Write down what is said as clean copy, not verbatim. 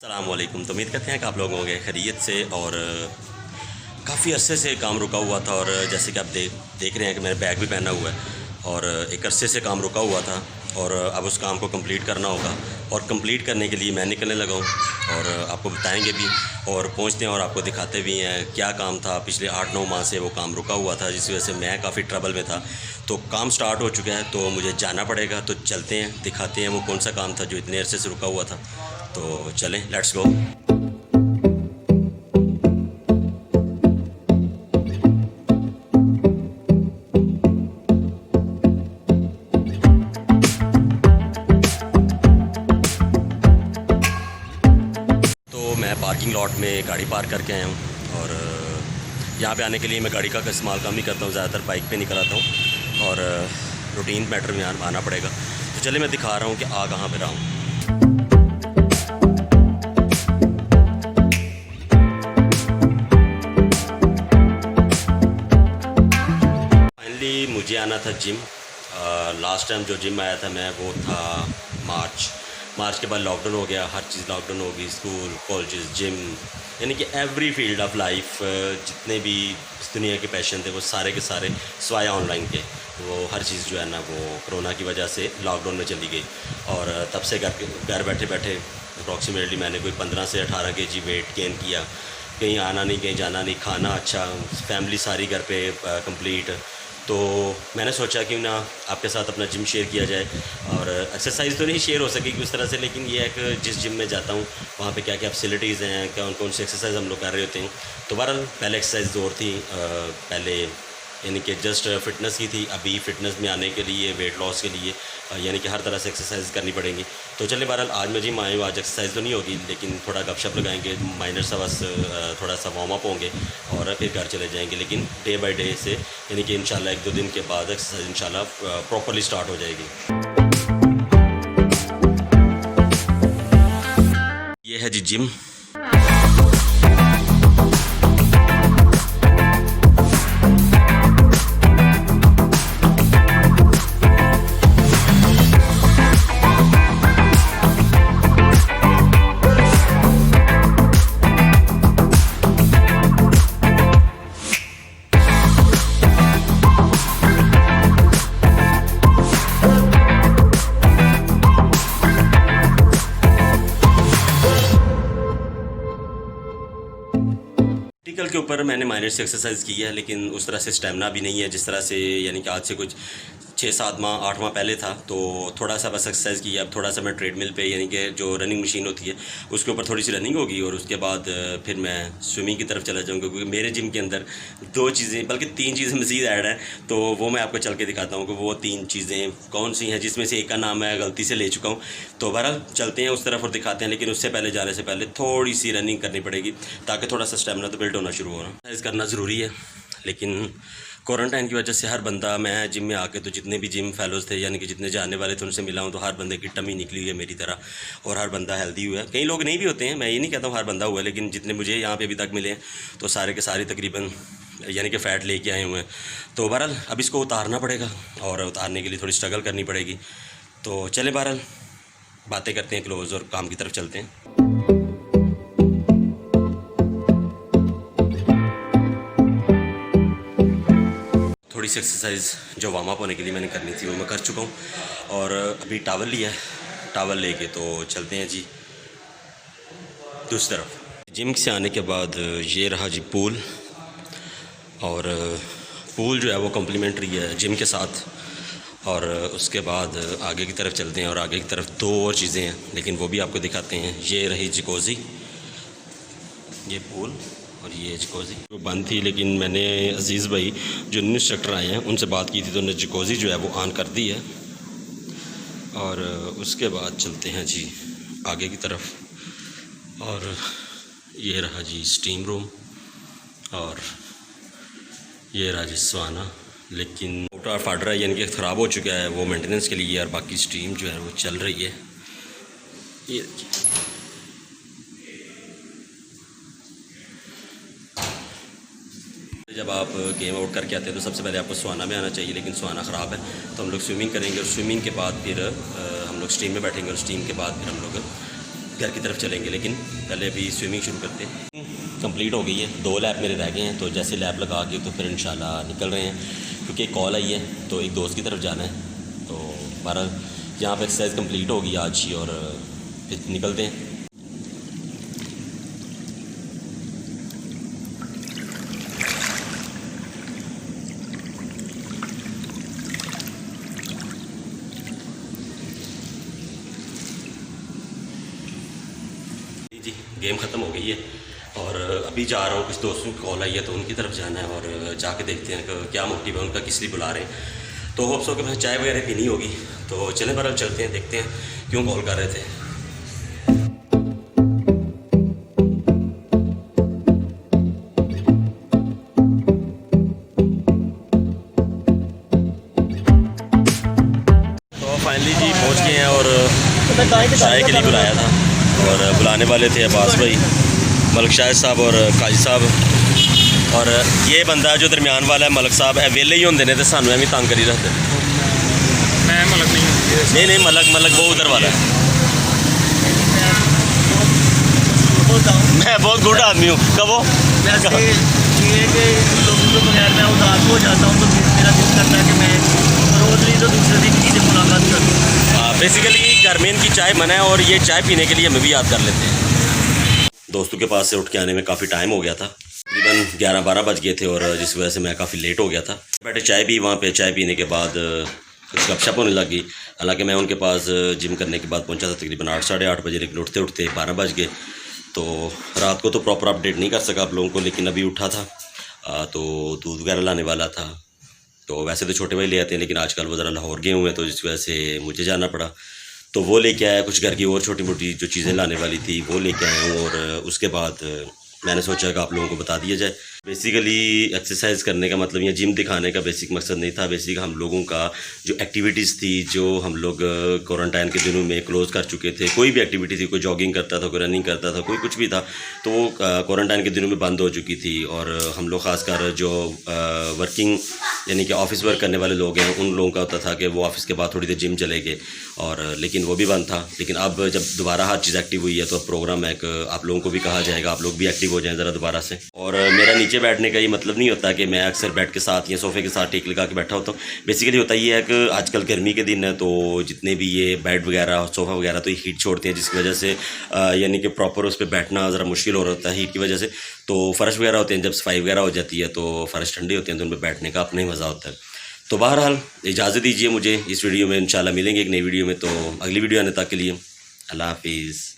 अस्सलाम वालेकुम। तो उम्मीद करते हैं कि आप लोग होंगे खैरियत से। और काफ़ी अरसे से काम रुका हुआ था, और जैसे कि आप देख रहे हैं कि मैंने बैग भी पहना हुआ है, और एक अरसे से काम रुका हुआ था और अब उस काम को कंप्लीट करना होगा। और कंप्लीट करने के लिए मैं निकलने लगा हूँ और आपको बताएंगे भी और पहुँचते हैं और आपको दिखाते भी हैं क्या काम था। पिछले 8-9 माह से वो काम रुका हुआ था, जिस वजह से मैं काफ़ी ट्रबल में था। तो काम स्टार्ट हो चुका है, तो मुझे जाना पड़ेगा। तो चलते हैं, दिखाते हैं वो कौन सा काम था जो इतने अरसे से रुका हुआ था। तो चलें, लेट्स गो। तो मैं पार्किंग लॉट में गाड़ी पार्क करके आया हूँ, और यहाँ पे आने के लिए मैं गाड़ी का इस्तेमाल कम ही करता हूँ, ज़्यादातर बाइक पे निकल आता हूँ। और रूटीन मैटर में आना पड़ेगा। तो चलिए मैं दिखा रहा हूँ कि आ कहाँ पे रहा हूँ। फाइनली मुझे आना था जिम। लास्ट टाइम जो जिम आया था मैं, वो था मार्च के बाद लॉकडाउन हो गया, हर चीज़ लॉकडाउन हो गई, स्कूल, कॉलेजेस, जिम, यानी कि एवरी फील्ड ऑफ लाइफ, जितने भी इस दुनिया के पैशन थे वो सारे के सारे स्वाया ऑनलाइन के। वो हर चीज़ जो है ना वो कोरोना की वजह से लॉकडाउन में चली गई। और तब से घर बैठे बैठे अप्रॉक्सीमेटली मैंने कोई 15 से 18 केजी वेट गेन किया। कहीं आना नहीं, कहीं जाना नहीं, खाना अच्छा, फैमिली सारी घर पे कंप्लीट। तो मैंने सोचा कि ना आपके साथ अपना जिम शेयर किया जाए। और एक्सरसाइज तो नहीं शेयर हो सकेगी उस तरह से, लेकिन ये है कि जिस जिम में जाता हूँ वहाँ पे क्या क्या फैसिलिटीज़ हैं, कौन कौन सी एक्सरसाइज हम लोग कर रहे होते हैं। तो बहरहाल पहले एक्सरसाइज दौर थी, पहले यानी कि जस्ट फिटनेस की थी। अभी फिटनेस में आने के लिए, वेट लॉस के लिए यानी कि हर तरह से एक्सरसाइज करनी पड़ेंगी। तो चलिए बहरहाल आज मैं जिम आया हूँ, आज एक्सरसाइज तो नहीं होगी, लेकिन थोड़ा गपशप लगाएंगे, माइनर सा बस थोड़ा सा वार्म अप होंगे और फिर घर चले जाएंगे। लेकिन डे बाय डे से यानी कि इंशाल्लाह 1-2 दिन के बाद एक्सरसाइज इंशाल्लाह प्रॉपर्ली स्टार्ट हो जाएगी। ये है जी जिम। टिकल के ऊपर मैंने माइनर से एक्सरसाइज की है, लेकिन उस तरह से स्टेमिना भी नहीं है जिस तरह से, यानी कि आज से कुछ 6-7 माह 8 माह पहले था। तो थोड़ा सा बस एक्सरसाइज की है। अब थोड़ा सा मैं ट्रेडमिल पे, यानी कि जो रनिंग मशीन होती है उसके ऊपर थोड़ी सी रनिंग होगी, और उसके बाद फिर मैं स्विमिंग की तरफ चला जाऊँगा, क्योंकि मेरे जिम के अंदर 2 चीज़ें बल्कि 3 चीज़ें मज़ीद ऐड हैं। तो वो मैं आपको चल के दिखाता हूँ कि वो 3 चीज़ें कौन सी हैं, जिसमें से एक का नाम मैं गलती से ले चुका हूँ। तो बहरहाल चलते हैं उस तरफ और दिखाते हैं, लेकिन उससे पहले, जाने से पहले थोड़ी सी रनिंग करनी पड़ेगी, ताकि थोड़ा सा स्टेमिना तो बिल्ड होना शुरू हो। एक्सरसाइज करना ज़रूरी है, लेकिन क्वारंटाइन की वजह से हर बंदा, मैं जिम में आके तो जितने भी जिम फेलोज़ थे, यानी कि जितने जानने वाले थे, उनसे मिला हूँ, तो हर बंदे की टमी निकली हुई है मेरी तरह, और हर बंदा हेल्दी हुआ है। कई लोग नहीं भी होते हैं, मैं ये नहीं कहता हूँ हर बंदा हुआ है, लेकिन जितने मुझे यहाँ पे अभी तक मिले हैं तो सारे के सारे तकरीबन यानी कि फ़ैट लेके आए हुए हैं। तो बहरहाल अब इसको उतारना पड़ेगा, और उतारने के लिए थोड़ी स्ट्रगल करनी पड़ेगी। तो चले बहरहाल बातें करते हैं क्लोज़ और काम की तरफ चलते हैं। थोड़ी सी एक्सरसाइज जो वार्म अप होने के लिए मैंने करनी थी वो मैं कर चुका हूँ, और अभी टावल लिया है, टावल लेके तो चलते हैं जी दूसरी तरफ। जिम से आने के बाद ये रहा जी पूल, और पूल जो है वो कम्प्लीमेंट्री है जिम के साथ। और उसके बाद आगे की तरफ चलते हैं, और आगे की तरफ 2 और चीज़ें हैं, लेकिन वो भी आपको दिखाते हैं। ये रही जकोज़ी, ये पूल, और ये जकोज़ी जो बंद थी, लेकिन मैंने अजीज़ भाई जो न्यू इंस्ट्रक्टर आए हैं उनसे बात की थी, तो उन्होंने जकोज़ी जो है वो ऑन कर दी है। और उसके बाद चलते हैं जी आगे की तरफ, और ये रहा जी स्टीम रूम, और ये रहा जी सवाना। लेकिन मोटर फाट रहा है, यानी कि ख़राब हो चुका है, वो मेंटेनेंस के लिए, और बाकी स्टीम जो है वो चल रही है। ये जब आप गेम आउट करके आते हैं तो सबसे पहले आपको सुहाना में आना चाहिए, लेकिन सुहाना ख़राब है, तो हम लोग स्विमिंग करेंगे, और स्विमिंग के बाद फिर हम लोग स्टीम में बैठेंगे, और स्टीम के बाद फिर हम लोग घर की तरफ चलेंगे, लेकिन पहले अभी स्विमिंग शुरू करते हैं। कंप्लीट हो गई है, 2 लैप मेरे रह गए हैं, तो जैसे लैप लगा के तो फिर इंशाल्लाह निकल रहे हैं, क्योंकि एक कॉल आई है तो एक दोस्त की तरफ जाना है। तो हमारा यहाँ पर एक्सरसाइज कंप्लीट होगी आज ही और फिर निकलते हैं। जी गेम ख़त्म हो गई है और अभी जा रहा हूँ, कुछ दोस्तों की कॉल आई है तो उनकी तरफ जाना है और जाके देखते हैं कि क्या मोटिव है उनका, किस लिए बुला रहे हैं। तो होप्स हो कि मैं चाय वगैरह पीनी होगी, तो चलें बहरहाल चलते हैं, देखते हैं क्यों कॉल कर रहे थे। तो फाइनली जी पहुँच गए हैं और चाय के लिए बुलाया था और बुलाने वाले थे अब्बास भाई, मलिक शाहिद साहब और काजी साहब। और ये बंदा जो दरमियान वाला है मलिक साहब, वेले ही होंगे ने तो सानू एवं तंग करी रखते। मैं मलक नहीं हूँ। नहीं मलक वो उधर वाला है। मैं बहुत गुड आदमी हूँ। कब वो वैसे ये कि लोगों के बगैर मैं उदास हो जाता हूँ, तो फिर मेरा दिल करता है कि मैं रोज़ नहीं तो दूसरे दिन की मुलाकात करूँ। बेसिकली घर में इनकी चाय मना है और ये चाय पीने के लिए हमें भी याद कर लेते हैं। दोस्तों के पास से उठ के आने में काफ़ी टाइम हो गया था, तकरीबन 11-12 बज गए थे और जिस वजह से मैं काफ़ी लेट हो गया था। बैठे चाय पी, वहाँ पे चाय पीने के बाद कुछ गपशप होने लगी। हालांकि मैं उनके पास जिम करने के बाद पहुंचा था तकरीबन 8-8:30 बजे, लेकिन उठते उठते 12 बज गए। तो रात को तो प्रॉपर अपडेट नहीं कर सका आप लोगों को, लेकिन अभी उठा था तो दूध वगैरह लाने वाला था। तो वैसे तो छोटे भाई ले आते हैं, लेकिन आजकल वो ज़रा लाहौर गए हुए हैं तो जिस वजह से मुझे जाना पड़ा। तो वो लेके आया, कुछ घर की और छोटी मोटी जो चीज़ें लाने वाली थी वो लेके आया हूँ। और उसके बाद मैंने सोचा कि आप लोगों को बता दिया जाए। बेसिकली एक्सरसाइज करने का मतलब या जिम दिखाने का बेसिक मकसद नहीं था। बेसिक हम लोगों का जो एक्टिविटीज़ थी, जो हम लोग क्वारंटाइन के दिनों में क्लोज़ कर चुके थे, कोई भी एक्टिविटी थी, कोई जॉगिंग करता था, कोई रनिंग करता था, कोई कुछ भी था, तो वो क्वारंटाइन के दिनों में बंद हो चुकी थी। और हम लोग ख़ासकर जो वर्किंग यानी कि ऑफिस वर्क करने वाले लोग हैं, उन लोगों का होता था कि वो ऑफिस के बाद थोड़ी देर जिम चले गए, और लेकिन वो भी बंद था। लेकिन अब जब दोबारा हर चीज़ एक्टिव हुई है तो प्रोग्राम है कि आप लोगों को भी कहा जाएगा, आप लोग भी एक्टिव हो जाएं ज़रा दोबारा से। और मेरा नीचे बैठने का ये मतलब नहीं होता कि मैं अक्सर बेड के साथ या सोफ़े के साथ टेक लगा के बैठा होता हूँ। बेसिकली होता ये है कि आजकल गर्मी के दिन है तो जितने भी ये बेड वगैरह, सोफ़ा वगैरह तो हीट छोड़ते हैं, जिसकी वजह से यानी कि प्रॉपर उस पर बैठना ज़रा मुश्किल हो रहा होता है हीट की वजह से। तो फ़र्श वगैरह होते हैं, जब सफाई वगैरह हो जाती है तो फ़र्श ठंडे होते हैं, तो उन पर बैठने का अपना ही मज़ा होता है। तो बहरहाल इजाज़त दीजिए मुझे इस वीडियो में, इंशाल्लाह मिलेंगे एक नई वीडियो में। तो अगली वीडियो आने तक के लिए अल्लाह हाफिज़।